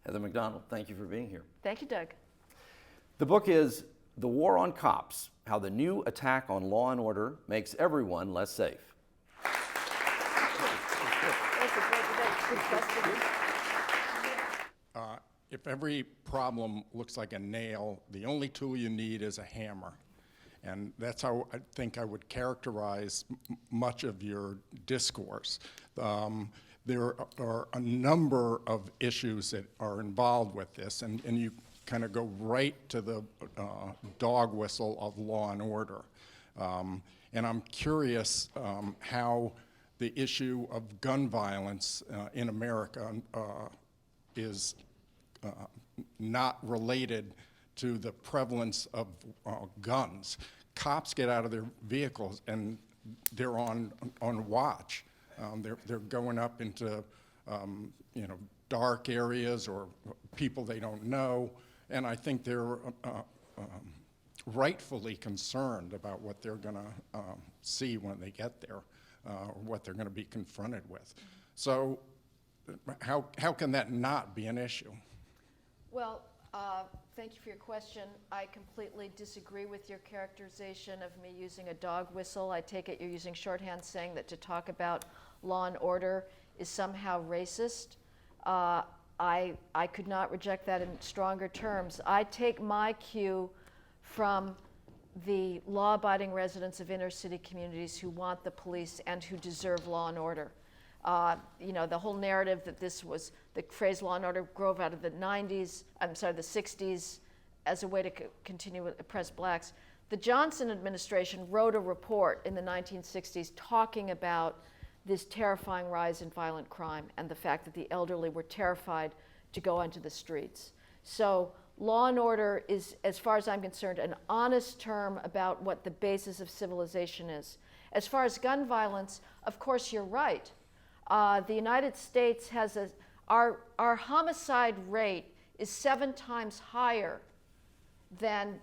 Heather McDonald, thank you for being here. Thank you, Doug. The book is The War on Cops, How the New Attack on Law and Order Makes Everyone Less Safe. That's a good question. If every problem looks like a nail, the only tool you need is a hammer. And that's how I think I would characterize much of your discourse. There are a number of issues that are involved with this, and you kind of go right to the dog whistle of law and order. And I'm curious how the issue of gun violence in America is not related to the prevalence of guns. Cops get out of their vehicles and they're on watch. They're going up into dark areas or people they don't know, and I think they're rightfully concerned about what they're going to see when they get there, or what they're going to be confronted with. So how can that not be an issue? Well, thank you for your question. I completely disagree with your characterization of me using a dog whistle. I take it you're using shorthand saying that to talk about law and order is somehow racist. I could not reject that in stronger terms. I take my cue from the law-abiding residents of inner city communities who want the police and who deserve law and order. The whole narrative that this was, the phrase law and order drove out of the 60s as a way to continue to oppress blacks. The Johnson administration wrote a report in the 1960s talking about this terrifying rise in violent crime and the fact that the elderly were terrified to go onto the streets. So law and order is, as far as I'm concerned, an honest term about what the basis of civilization is. As far as gun violence, of course you're right. The United States has our homicide rate is 7 times higher than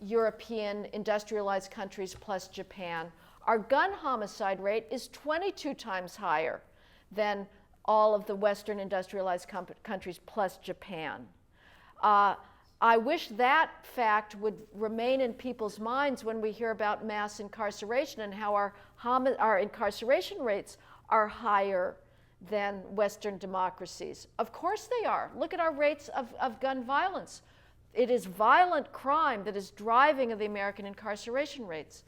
European industrialized countries plus Japan. Our gun homicide rate is 22 times higher than all of the Western industrialized countries plus Japan. I wish that fact would remain in people's minds when we hear about mass incarceration and how our incarceration rates are higher than Western democracies. Of course they are. Look at our rates of gun violence. It is violent crime that is driving the American incarceration rates.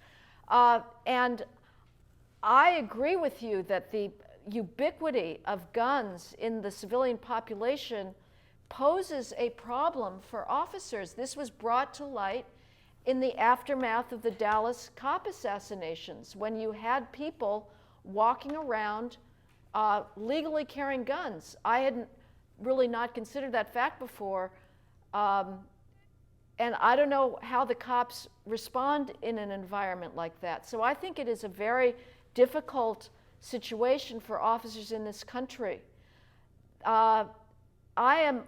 And I agree with you that the ubiquity of guns in the civilian population poses a problem for officers. This was brought to light in the aftermath of the Dallas cop assassinations, when you had people walking around legally carrying guns. I hadn't really not considered that fact before. And I don't know how the cops respond in an environment like that. So I think it is a very difficult situation for officers in this country. I am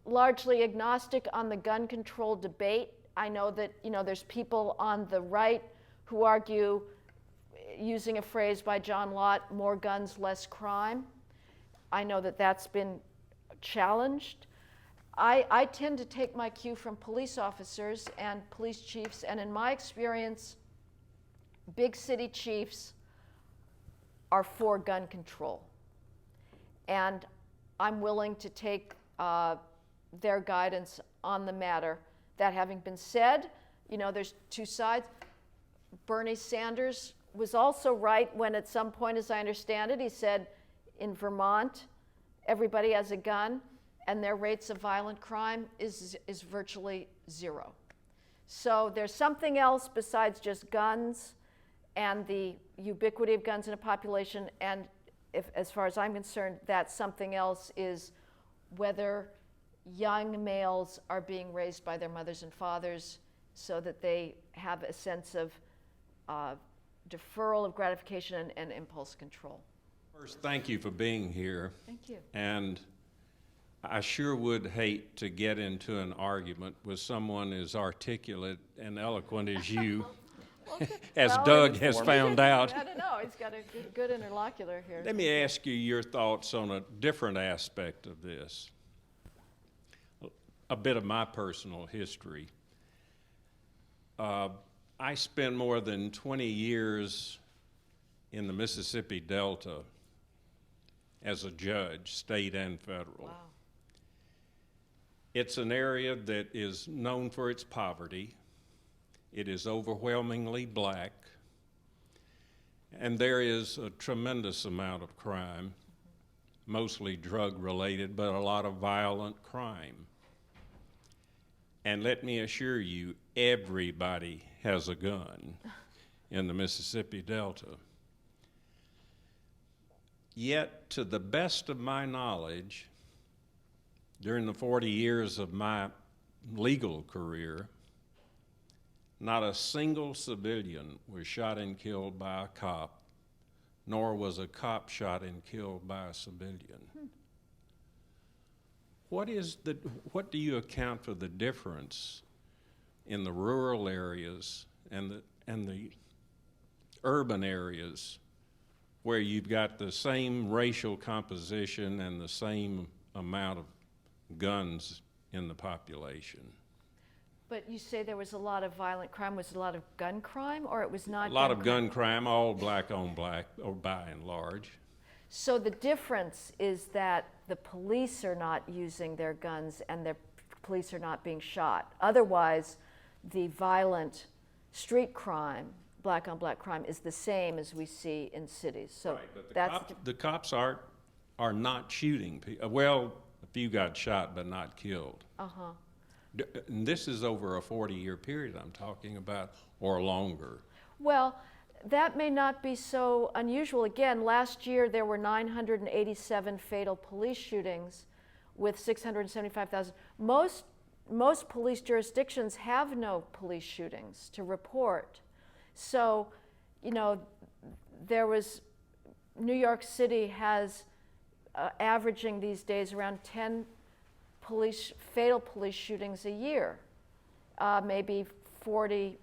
largely agnostic on the gun control debate. I know that there's people on the right who argue, using a phrase by John Lott, more guns, less crime. I know that that's been challenged. I tend to take my cue from police officers and police chiefs, and in my experience, big city chiefs are for gun control. And I'm willing to take their guidance on the matter. That having been said, there's two sides. Bernie Sanders was also right when at some point, as I understand it, he said in Vermont, everybody has a gun, and their rates of violent crime is virtually zero. So there's something else besides just guns and the ubiquity of guns in a population, and as far as I'm concerned, that something else is whether young males are being raised by their mothers and fathers so that they have a sense of deferral of gratification and impulse control. First, thank you for being here. Thank you. And I sure would hate to get into an argument with someone as articulate and eloquent as you, as Doug has found out. I don't know, he's got a good interlocutor here. Let me ask you your thoughts on a different aspect of this. a bit of my personal history. I spent more than 20 years in the Mississippi Delta as a judge, state and federal. Wow. It's an area that is known for its poverty. It is overwhelmingly black, and there is a tremendous amount of crime, mostly drug-related, but a lot of violent crime. And let me assure you, everybody has a gun in the Mississippi Delta. Yet, to the best of my knowledge, during the 40 years of my legal career, not a single civilian was shot and killed by a cop, nor was a cop shot and killed by a civilian. What do you account for the difference in the rural areas and the urban areas where you've got the same racial composition and the same amount of guns in the population? But you say there was a lot of violent crime. Was it a lot of gun crime, or it was not? A lot of gun crime, all black on black, or by and large. So the difference is that the police are not using their guns and the police are not being shot. Otherwise, the violent street crime, black on black crime, is the same as we see in cities. So right, but the cops are not shooting people. Well, a few got shot but not killed. Uh-huh. And this is over a 40-year period I'm talking about, or longer. Well, that may not be so unusual. Again, last year there were 987 fatal police shootings with 675,000. Most police jurisdictions have no police shootings to report. So, you know, New York City has averaging these days around 10 fatal police shootings a year, maybe 40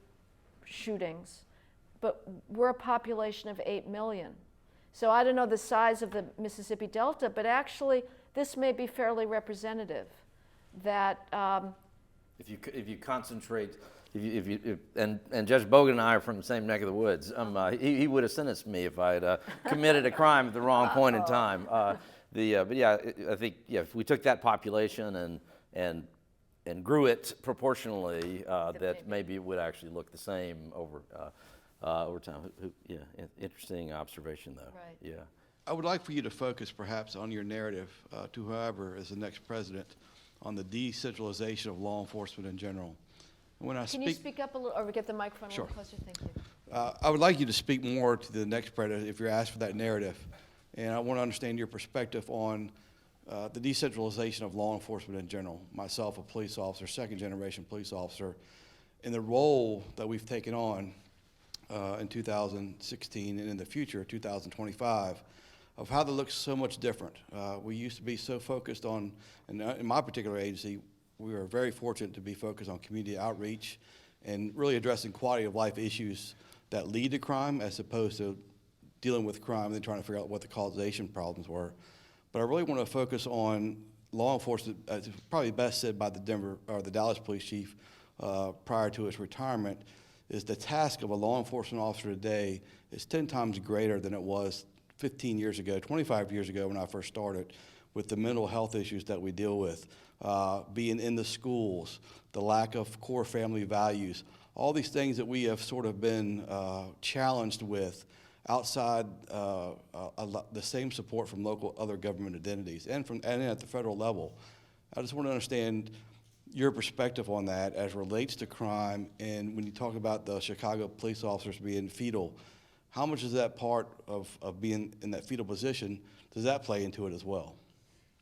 shootings. But we're a population of 8 million. So I don't know the size of the Mississippi Delta, but actually this may be fairly representative. That if you concentrate, and Judge Bogan and I are from the same neck of the woods. He would have sentenced me if I had committed a crime at the wrong point in time. But yeah, I think if we took that population and grew it proportionally, that maybe it would actually look the same over time. Yeah, interesting observation though. Right. Yeah. I would like for you to focus perhaps on your narrative to whoever is the next president on the decentralization of law enforcement in general. When I Can you speak up a little, or get the microphone Sure. a little closer? Thank you. I would like you to speak more to the next president if you're asked for that narrative. And I want to understand your perspective on the decentralization of law enforcement in general. Myself, a police officer, second generation police officer, and the role that we've taken on in 2016 and in the future, 2025, of how that looks so much different. We used to be so focused on, in my particular agency, we were very fortunate to be focused on community outreach and really addressing quality of life issues that lead to crime as opposed to dealing with crime and then trying to figure out what the causation problems were. But I really want to focus on law enforcement, as probably best said by the Dallas police chief prior to his retirement, is the task of a law enforcement officer today is 10 times greater than it was 15 years ago, 25 years ago when I first started, with the mental health issues that we deal with, being in the schools, the lack of core family values, all these things that we have sort of been challenged with outside the same support from local other government identities and at the federal level. I just want to understand your perspective on that as relates to crime, and when you talk about the Chicago police officers being fetal, how much is that part of being in that fetal position, does that play into it as well?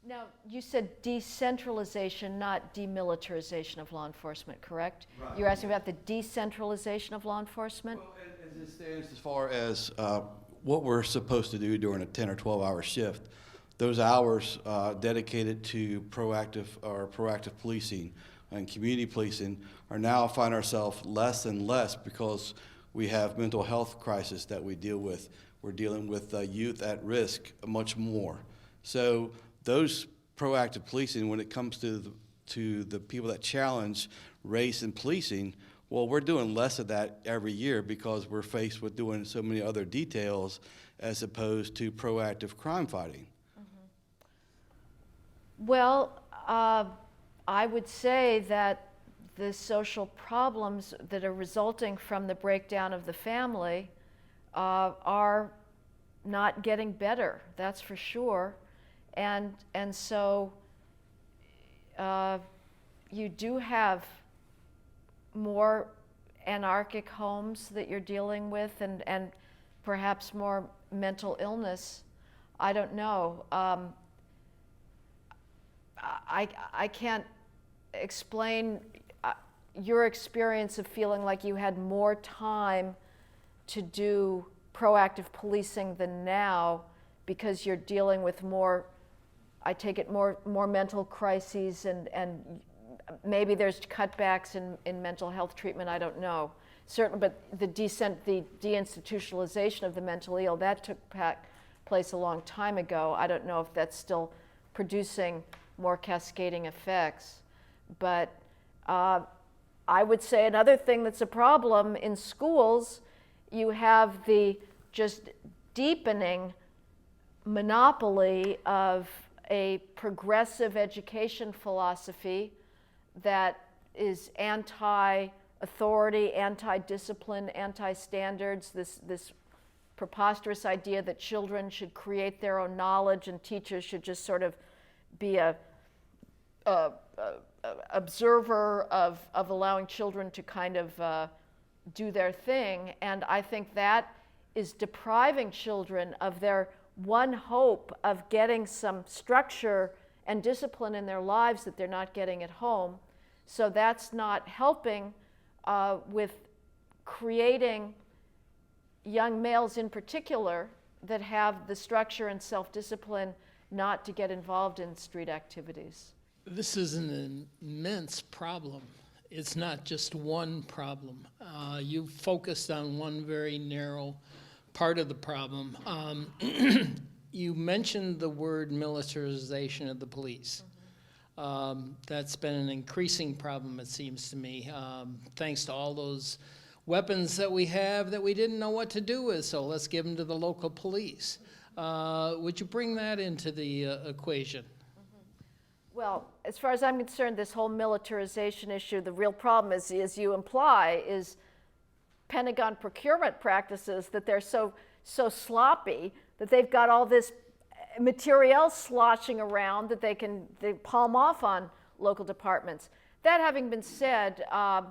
Now, you said decentralization, not demilitarization of law enforcement, correct? Right. You're asking about the decentralization of law enforcement? Well, as it stands as far as what we're supposed to do during a 10 or 12-hour shift, those hours dedicated to proactive policing and community policing are now find ourselves less and less because we have mental health crisis that we deal with. We're dealing with youth at risk much more. So those proactive policing, when it comes to to the people that challenge race in policing, well, we're doing less of that every year because we're faced with doing so many other details as opposed to proactive crime fighting. Well, I would say that the social problems that are resulting from the breakdown of the family are not getting better, that's for sure. And so you do have more anarchic homes that you're dealing with, and perhaps more mental illness. I don't know. I can't explain your experience of feeling like you had more time to do proactive policing than now because you're dealing with more, I take it, more mental crises, and maybe there's cutbacks in mental health treatment, I don't know. Certainly, but the deinstitutionalization of the mentally ill, that took place a long time ago. I don't know if that's still producing more cascading effects. But I would say another thing that's a problem in schools, you have the just deepening monopoly of a progressive education philosophy that is anti-authority, anti-discipline, anti-standards, this preposterous idea that children should create their own knowledge and teachers should just sort of be a observer of allowing children to kind of do their thing. And I think that is depriving children of their one hope of getting some structure and discipline in their lives that they're not getting at home. So that's not helping with creating young males in particular that have the structure and self-discipline not to get involved in street activities. This is an immense problem. It's not just one problem. You focused on one very narrow part of the problem. You mentioned the word militarization of the police. That's been an increasing problem, it seems to me, thanks to all those weapons that we have that we didn't know what to do with, so let's give them to the local police. Would you bring that into the equation? Well, as far as I'm concerned, this whole militarization issue, the real problem is, as you imply, is Pentagon procurement practices, that they're so sloppy that they've got all this materiel sloshing around that they palm off on local departments. That having been said, I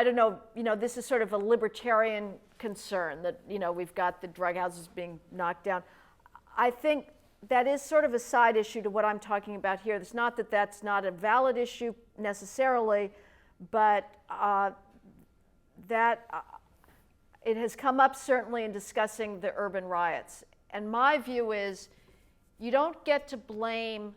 don't know, this is sort of a libertarian concern that, we've got the drug houses being knocked down. I think that is sort of a side issue to what I'm talking about here. It's not that that's not a valid issue necessarily, but it has come up certainly in discussing the urban riots. And my view is you don't get to blame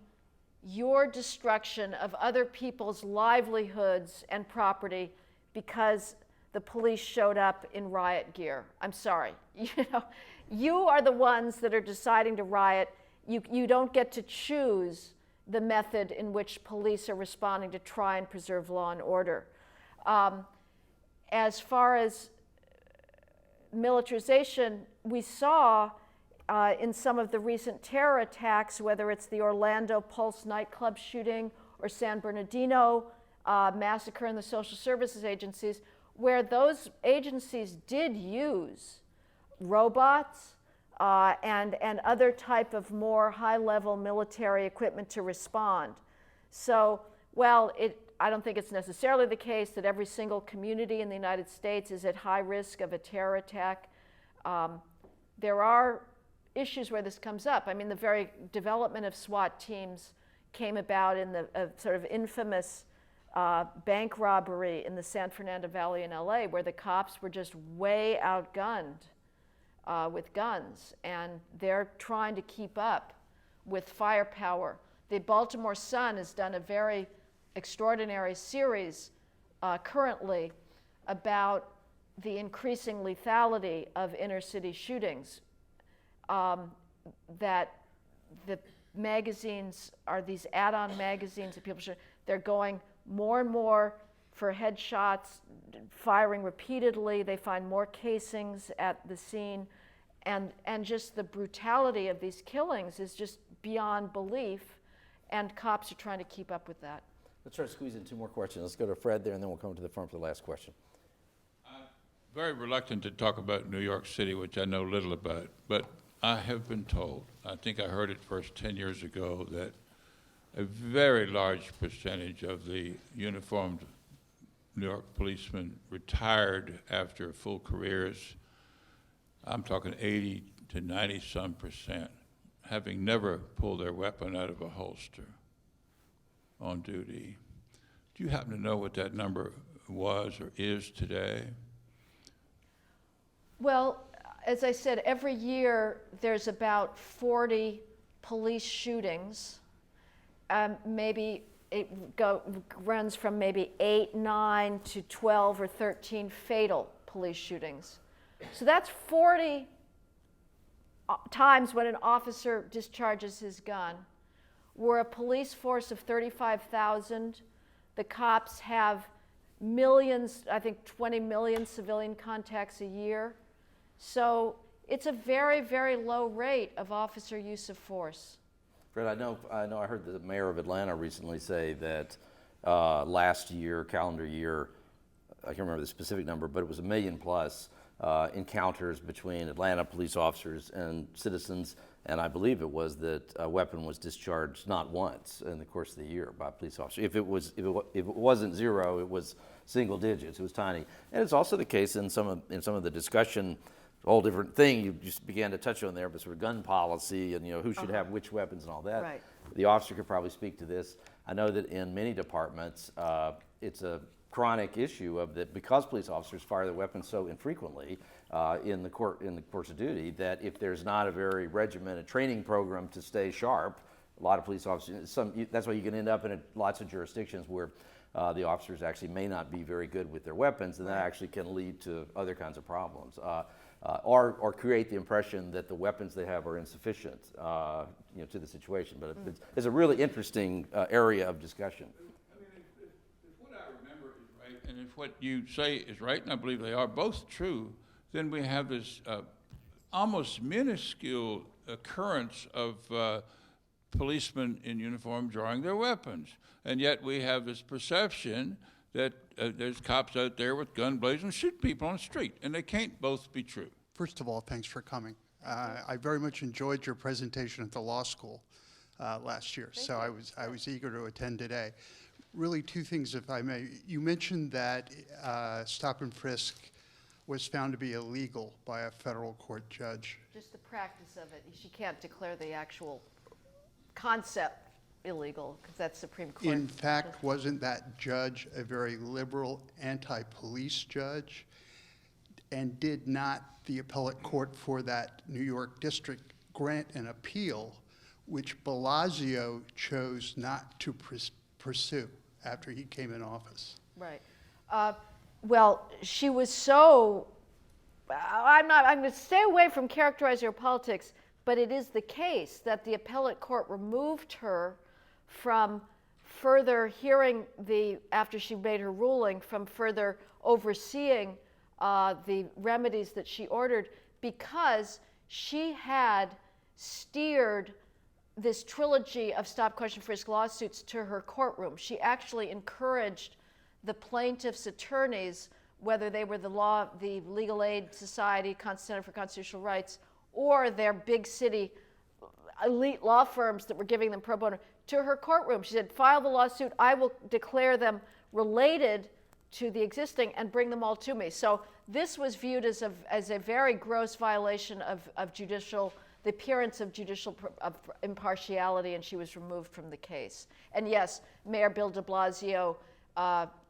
your destruction of other people's livelihoods and property because the police showed up in riot gear. I'm sorry. You are the ones that are deciding to riot. You don't get to choose the method in which police are responding to try and preserve law and order. As far as militarization, we saw in some of the recent terror attacks, whether it's the Orlando Pulse nightclub shooting or San Bernardino massacre in the social services agencies, where those agencies did use robots and other type of more high-level military equipment to respond. So, well, I don't think it's necessarily the case that every single community in the United States is at high risk of a terror attack. There are issues where this comes up. I mean, the very development of SWAT teams came about in the sort of infamous bank robbery in the San Fernando Valley in LA, where the cops were just way outgunned with guns, and they're trying to keep up with firepower. The Baltimore Sun has done a very extraordinary series currently about the increasing lethality of inner city shootings, that the magazines are these add-on magazines that people should, they're going more and more for headshots, firing repeatedly. They find more casings at the scene. And just the brutality of these killings is just beyond belief. And cops are trying to keep up with that. Let's try to squeeze in two more questions. Let's go to Fred there, and then we'll come to the front for the last question. I'm very reluctant to talk about New York City, which I know little about, but I have been told, I think I heard it first 10 years ago, that a very large percentage of the uniformed New York policemen retired after full careers. I'm talking 80 to 90% having never pulled their weapon out of a holster on duty. Do you happen to know what that number was or is today? Well, as I said, every year there's about 40 police shootings. Maybe it runs from maybe 8, 9 to 12 or 13 fatal police shootings. So that's 40 times when an officer discharges his gun. We're a police force of 35,000. The cops have millions, I think 20 million civilian contacts a year. So it's a very, very low rate of officer use of force. Fred, I heard the mayor of Atlanta recently say that last year, calendar year, I can't remember the specific number, but it was 1 million plus encounters between Atlanta police officers and citizens, and I believe it was that a weapon was discharged not once in the course of the year by a police officer. If it wasn't zero, it was single digits. It was tiny, and it's also the case in some of the discussion. A whole different thing you just began to touch on there, but sort of gun policy and who should have which weapons and all that. Right. The officer could probably speak to this. I know that in many departments, it's a chronic issue of that because police officers fire their weapons so infrequently in the course of duty, that if there's not a very regimented training program to stay sharp, a lot of police officers, that's why you can end up in lots of jurisdictions where the officers actually may not be very good with their weapons, and that actually can lead to other kinds of problems. Or create the impression that the weapons they have are insufficient, to the situation. But it's a really interesting area of discussion. I mean, if what I remember is right, and if what you say is right, and I believe they are both true, then we have this almost minuscule occurrence of policemen in uniform drawing their weapons. And yet we have this perception that there's cops out there with gun blazing and shoot people on the street, and they can't both be true. First of all, thanks for coming. I very much enjoyed your presentation at the law school last year, so I was eager to attend today. Really, two things, if I may. You mentioned that stop and frisk was found to be illegal by a federal court judge. Just the practice of it. She can't declare the actual concept illegal because that's Supreme Court. In fact, wasn't that judge a very liberal anti-police judge? And did not the appellate court for that New York district grant an appeal, which Blasio chose not to pursue after he came in office? Right. Well, she was so, I'm going to stay away from characterizing her politics, but it is the case that the appellate court removed her from further hearing after she made her ruling, from further overseeing the remedies that she ordered, because she had steered this trilogy of stop, question, frisk lawsuits to her courtroom. She actually encouraged the plaintiffs' attorneys, whether they were the Legal Aid Society, Center for Constitutional Rights, or their big city elite law firms that were giving them pro bono, to her courtroom. She said, file the lawsuit, I will declare them related to the existing and bring them all to me. So this was viewed as a very gross violation of the appearance of judicial impartiality, and she was removed from the case. And yes, Mayor Bill de Blasio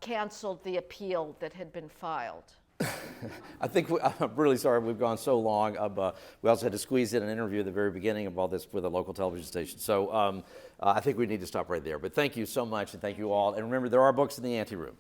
canceled the appeal that had been filed. I'm really sorry we've gone so long. We also had to squeeze in an interview at the very beginning of all this with a local television station. So I think we need to stop right there. But thank you so much, and thank you all. And remember, there are books in the ante room.